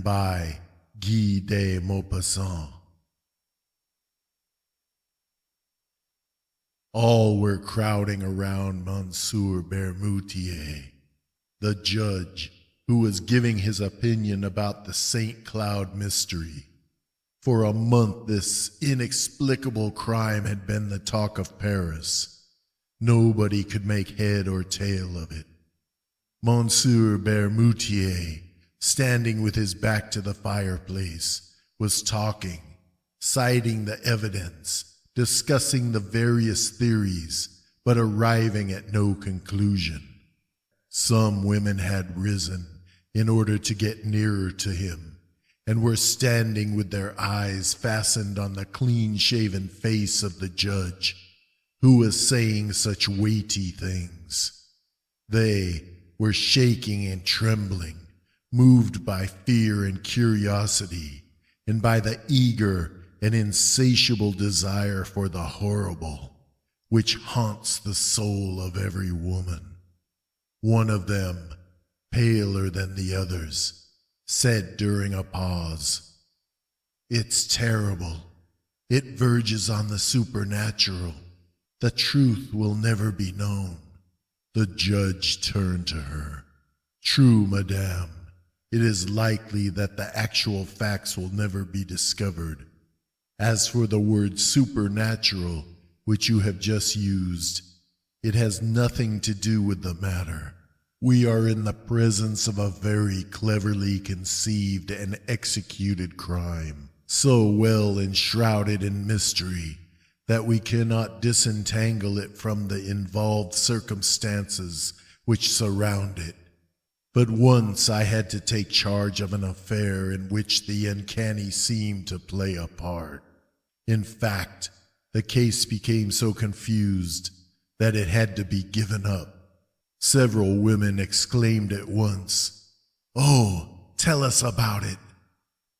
by Guy de Maupassant. All were crowding around Monsieur Bermutier, the judge, who was giving his opinion about the St. Cloud mystery. For a month this inexplicable crime had been the talk of Paris. Nobody could make head or tail of it. Monsieur Bermutier, standing with his back to the fireplace, was talking, citing the evidence, discussing the various theories, but arriving at no conclusion. Some women had risen in order to get nearer to him, and were standing with their eyes fastened on the clean-shaven face of the judge, who was saying such weighty things. They were shaking and trembling, moved by fear and curiosity, and by the eager and insatiable desire for the horrible, which haunts the soul of every woman. One of them, paler than the others, said during a pause, "It's terrible. It verges on the supernatural. The truth will never be known." The judge turned to her. "True, madame. It is likely that the actual facts will never be discovered. As for the word supernatural, which you have just used, it has nothing to do with the matter. We are in the presence of a very cleverly conceived and executed crime, so well enshrouded in mystery that we cannot disentangle it from the involved circumstances which surround it. But once I had to take charge of an affair in which the uncanny seemed to play a part. In fact, the case became so confused that it had to be given up. Several women exclaimed at once, 'Oh, tell us about it.'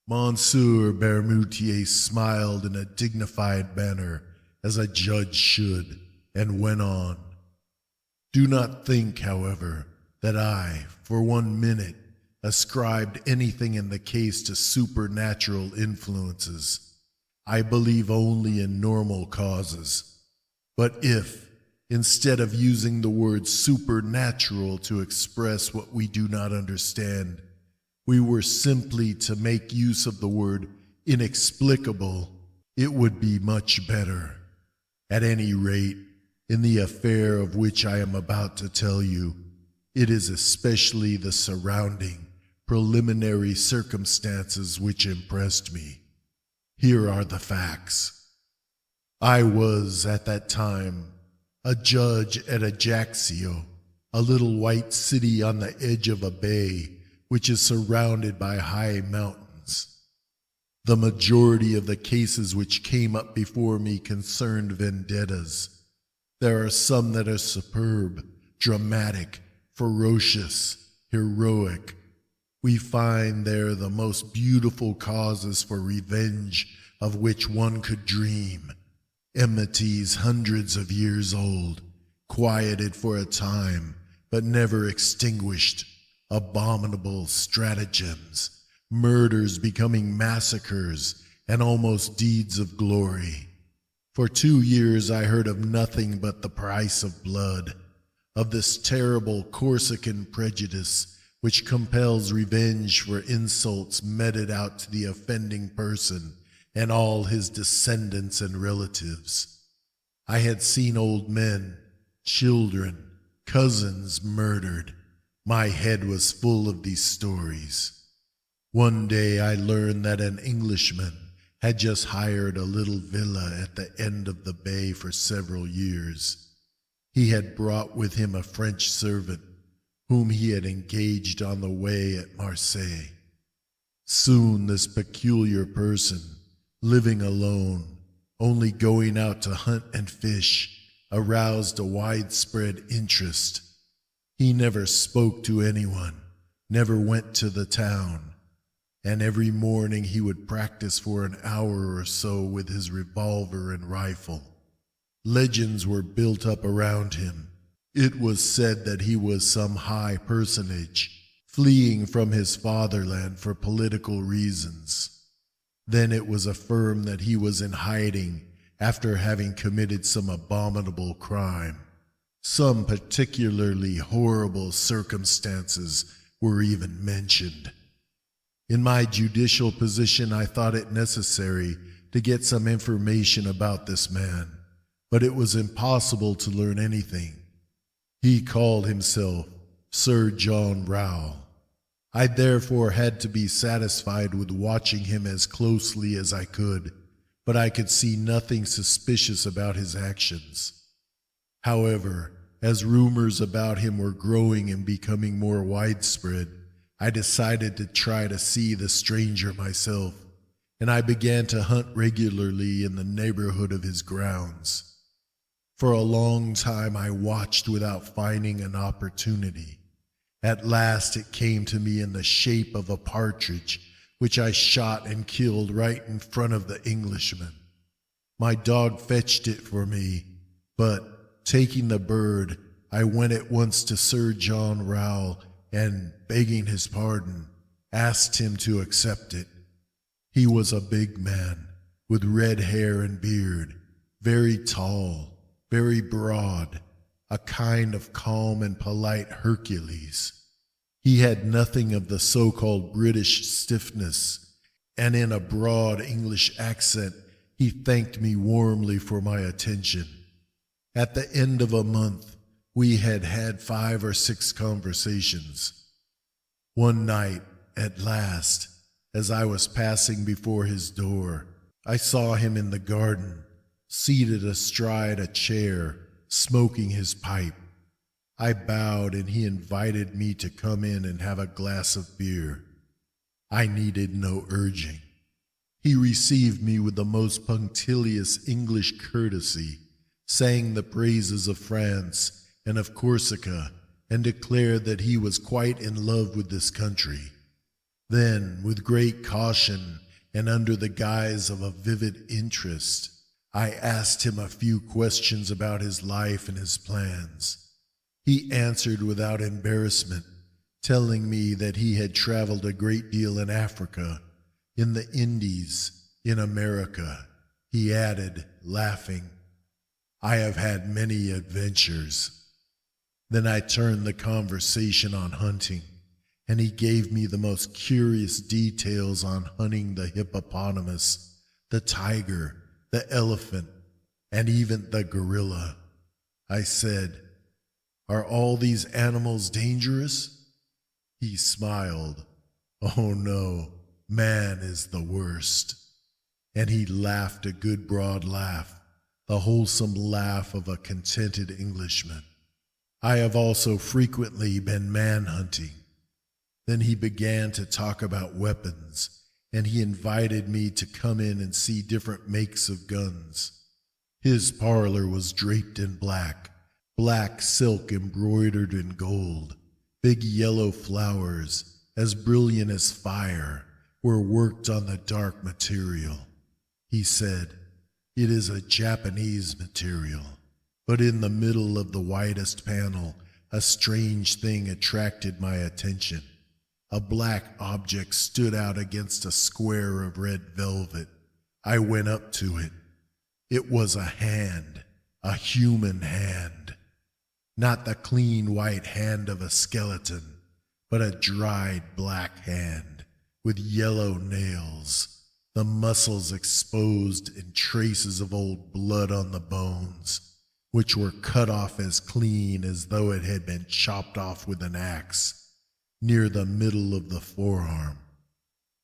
Monsieur Bermutier smiled in a dignified manner, as a judge should, and went on. 'Do not think, however, that I, for 1 minute, ascribed anything in the case to supernatural influences. I believe only in normal causes. But if, instead of using the word supernatural to express what we do not understand, we were simply to make use of the word inexplicable, it would be much better. At any rate, in the affair of which I am about to tell you, it is especially the surrounding, preliminary circumstances which impressed me. Here are the facts. I was, at that time, a judge at Ajaccio, a little white city on the edge of a bay which is surrounded by high mountains. The majority of the cases which came up before me concerned vendettas. There are some that are superb, dramatic, ferocious, heroic. We find there the most beautiful causes for revenge of which one could dream. Enmities hundreds of years old, quieted for a time, but never extinguished. Abominable stratagems, murders becoming massacres, and almost deeds of glory. For 2 years I heard of nothing but the price of blood, of this terrible Corsican prejudice which compels revenge for insults meted out to the offending person and all his descendants and relatives. I had seen old men, children, cousins murdered. My head was full of these stories. One day I learned that an Englishman had just hired a little villa at the end of the bay for several years. He had brought with him a French servant, whom he had engaged on the way at Marseille. Soon this peculiar person, living alone, only going out to hunt and fish, aroused a widespread interest. He never spoke to anyone, never went to the town, and every morning he would practice for an hour or so with his revolver and rifle. Legends were built up around him. It was said that he was some high personage, fleeing from his fatherland for political reasons. Then it was affirmed that he was in hiding after having committed some abominable crime. Some particularly horrible circumstances were even mentioned. In my judicial position, I thought it necessary to get some information about this man, but it was impossible to learn anything. He called himself Sir John Rowell. I therefore had to be satisfied with watching him as closely as I could, but I could see nothing suspicious about his actions. However, as rumors about him were growing and becoming more widespread, I decided to try to see the stranger myself, and I began to hunt regularly in the neighborhood of his grounds. For a long time I watched without finding an opportunity. At last it came to me in the shape of a partridge, which I shot and killed right in front of the Englishman. My dog fetched it for me, but taking the bird, I went at once to Sir John Rowell and, begging his pardon, asked him to accept it. He was a big man, with red hair and beard, very tall, very broad, a kind of calm and polite Hercules. He had nothing of the so-called British stiffness, and in a broad English accent he thanked me warmly for my attention. At the end of a month, we had had 5 or 6 conversations. One night, at last, as I was passing before his door, I saw him in the garden, seated astride a chair, smoking his pipe. I bowed and he invited me to come in and have a glass of beer. I needed no urging. He received me with the most punctilious English courtesy, sang the praises of France and of Corsica, and declared that he was quite in love with this country. Then, with great caution and under the guise of a vivid interest, I asked him a few questions about his life and his plans. He answered without embarrassment, telling me that he had traveled a great deal in Africa, in the Indies, in America. He added, laughing, "I have had many adventures." Then I turned the conversation on hunting, and he gave me the most curious details on hunting the hippopotamus, the tiger, the elephant, and even the gorilla. I said, "Are all these animals dangerous?" He smiled. "Oh no, man is the worst." And he laughed a good broad laugh, the wholesome laugh of a contented Englishman. "I have also frequently been man-hunting." Then he began to talk about weapons, and he invited me to come in and see different makes of guns. His parlor was draped in black silk embroidered in gold. Big yellow flowers, as brilliant as fire, were worked on the dark material. He said, "It is a Japanese material." But in the middle of the widest panel, a strange thing attracted my attention. A black object stood out against a square of red velvet. I went up to it. It was a hand, a human hand. Not the clean white hand of a skeleton, but a dried black hand with yellow nails, the muscles exposed and traces of old blood on the bones, which were cut off as clean as though it had been chopped off with an axe, near the middle of the forearm.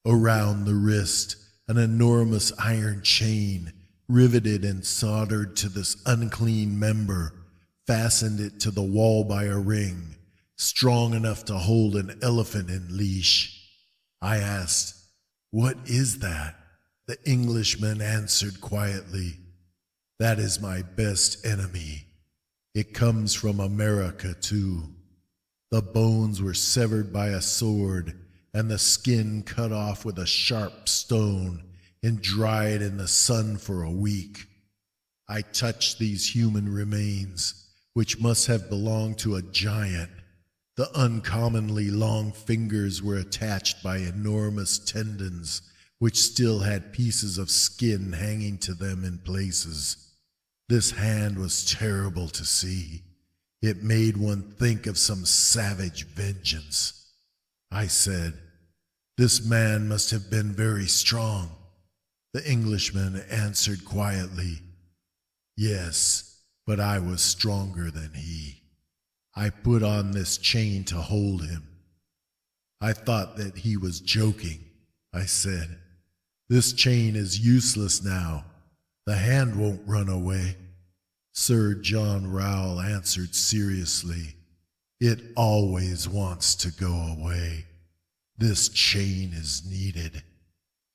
Around the wrist, an enormous iron chain, riveted and soldered to this unclean member, fastened it to the wall by a ring, strong enough to hold an elephant in leash. I asked, "What is that?" The Englishman answered quietly, "That is my best enemy. It comes from America, too." The bones were severed by a sword, and the skin cut off with a sharp stone and dried in the sun for a week. I touched these human remains, which must have belonged to a giant. The uncommonly long fingers were attached by enormous tendons which still had pieces of skin hanging to them in places. This hand was terrible to see. It made one think of some savage vengeance. I said, "This man must have been very strong." The Englishman answered quietly, "Yes, but I was stronger than he. I put on this chain to hold him." I thought that he was joking. I said, "This chain is useless now. The hand won't run away." Sir John Rowell answered seriously, "It always wants to go away. This chain is needed."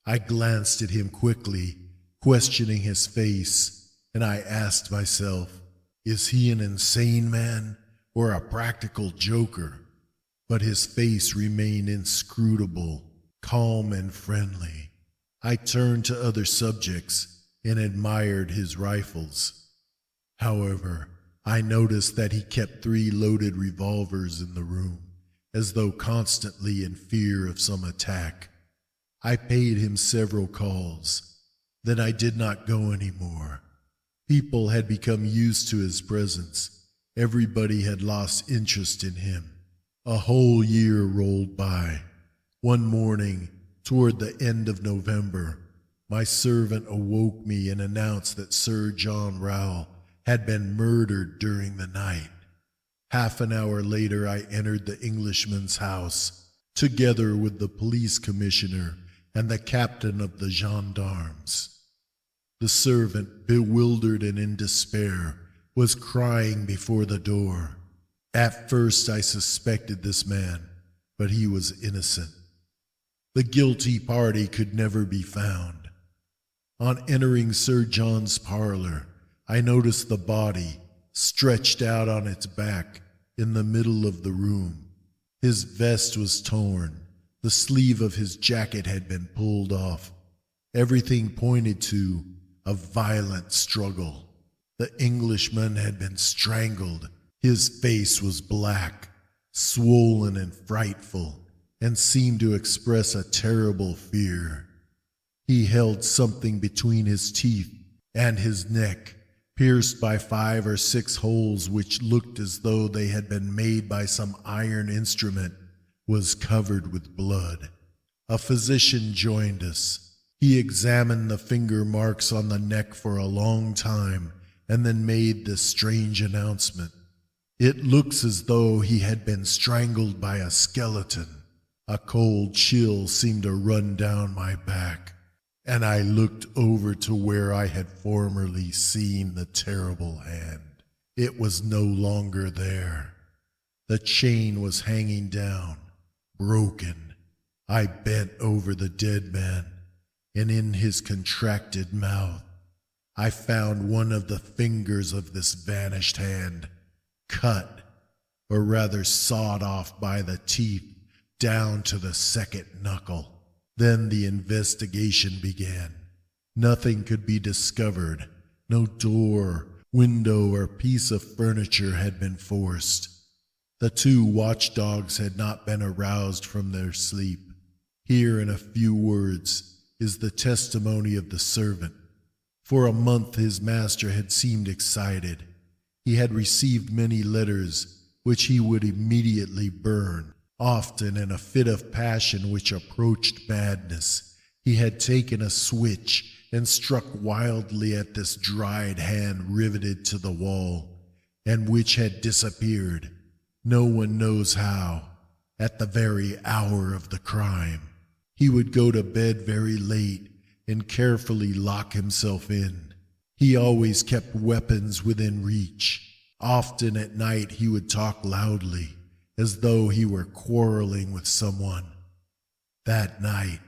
I glanced at him quickly, questioning his face, and I asked myself, is he an insane man or a practical joker? But his face remained inscrutable, calm and friendly. I turned to other subjects and admired his rifles. However, I noticed that he kept 3 loaded revolvers in the room, as though constantly in fear of some attack. I paid him several calls. Then I did not go any more. People had become used to his presence. Everybody had lost interest in him. A whole year rolled by. One morning, toward the end of November, my servant awoke me and announced that Sir John Rowell had been murdered during the night. Half an hour later, I entered the Englishman's house, together with the police commissioner and the captain of the gendarmes. The servant, bewildered and in despair, was crying before the door. At first I suspected this man, but he was innocent. The guilty party could never be found. On entering Sir John's parlor, I noticed the body stretched out on its back in the middle of the room. His vest was torn. The sleeve of his jacket had been pulled off. Everything pointed to a violent struggle. The Englishman had been strangled. His face was black, swollen and frightful, and seemed to express a terrible fear. He held something between his teeth, and his neck, pierced by 5 or 6 holes which looked as though they had been made by some iron instrument, was covered with blood. A physician joined us. He examined the finger marks on the neck for a long time and then made this strange announcement. "It looks as though he had been strangled by a skeleton." A cold chill seemed to run down my back, and I looked over to where I had formerly seen the terrible hand. It was no longer there. The chain was hanging down, broken. I bent over the dead man, and in his contracted mouth, I found one of the fingers of this vanished hand, cut, or rather sawed off by the teeth down to the second knuckle. Then the investigation began. Nothing could be discovered. No door, window, or piece of furniture had been forced. The 2 watchdogs had not been aroused from their sleep. Here, in a few words, is the testimony of the servant. For a month his master had seemed excited. He had received many letters which he would immediately burn. Often, in a fit of passion which approached madness, he had taken a switch and struck wildly at this dried hand riveted to the wall, and which had disappeared, no one knows how, at the very hour of the crime. He would go to bed very late and carefully lock himself in. He always kept weapons within reach. Often at night he would talk loudly, as though he were quarreling with someone. That night,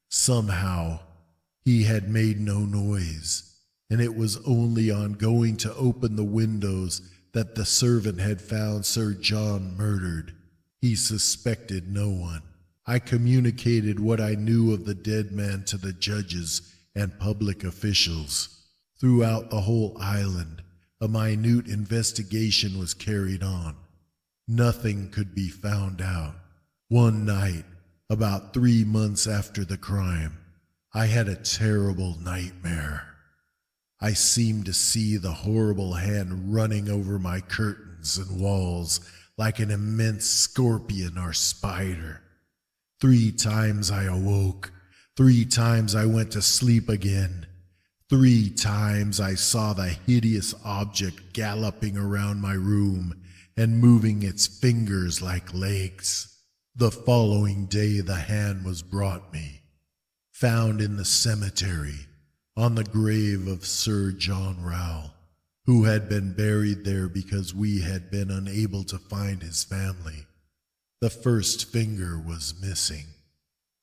somehow, he had made no noise, and it was only on going to open the windows that the servant had found Sir John murdered. He suspected no one. I communicated what I knew of the dead man to the judges and public officials. Throughout the whole island, a minute investigation was carried on. Nothing could be found out. One night, about 3 months after the crime, I had a terrible nightmare. I seemed to see the horrible hand running over my curtains and walls like an immense scorpion or spider. 3 times I awoke. 3 times I went to sleep again. 3 times I saw the hideous object galloping around my room and moving its fingers like legs. The following day the hand was brought me, found in the cemetery on the grave of Sir John Rowell, who had been buried there because we had been unable to find his family. The first finger was missing.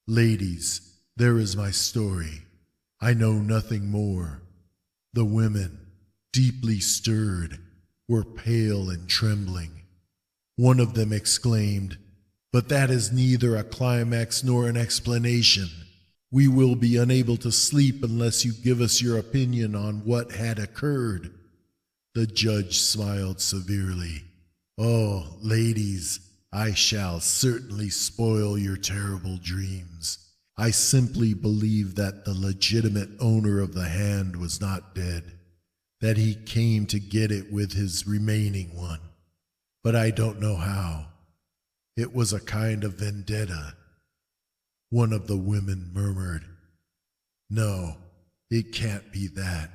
Ladies, there is my story. I know nothing more. The women, deeply stirred, were pale and trembling. One of them exclaimed, "But that is neither a climax nor an explanation. We will be unable to sleep unless you give us your opinion on what had occurred." The judge smiled severely. "Oh, ladies, I shall certainly spoil your terrible dreams. I simply believe that the legitimate owner of the hand was not dead, that he came to get it with his remaining one. But I don't know how. It was a kind of vendetta." One of the women murmured, "No, it can't be that."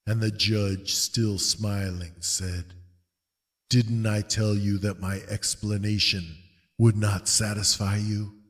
And the judge, still smiling, said, "Didn't I tell you that my explanation would not satisfy you?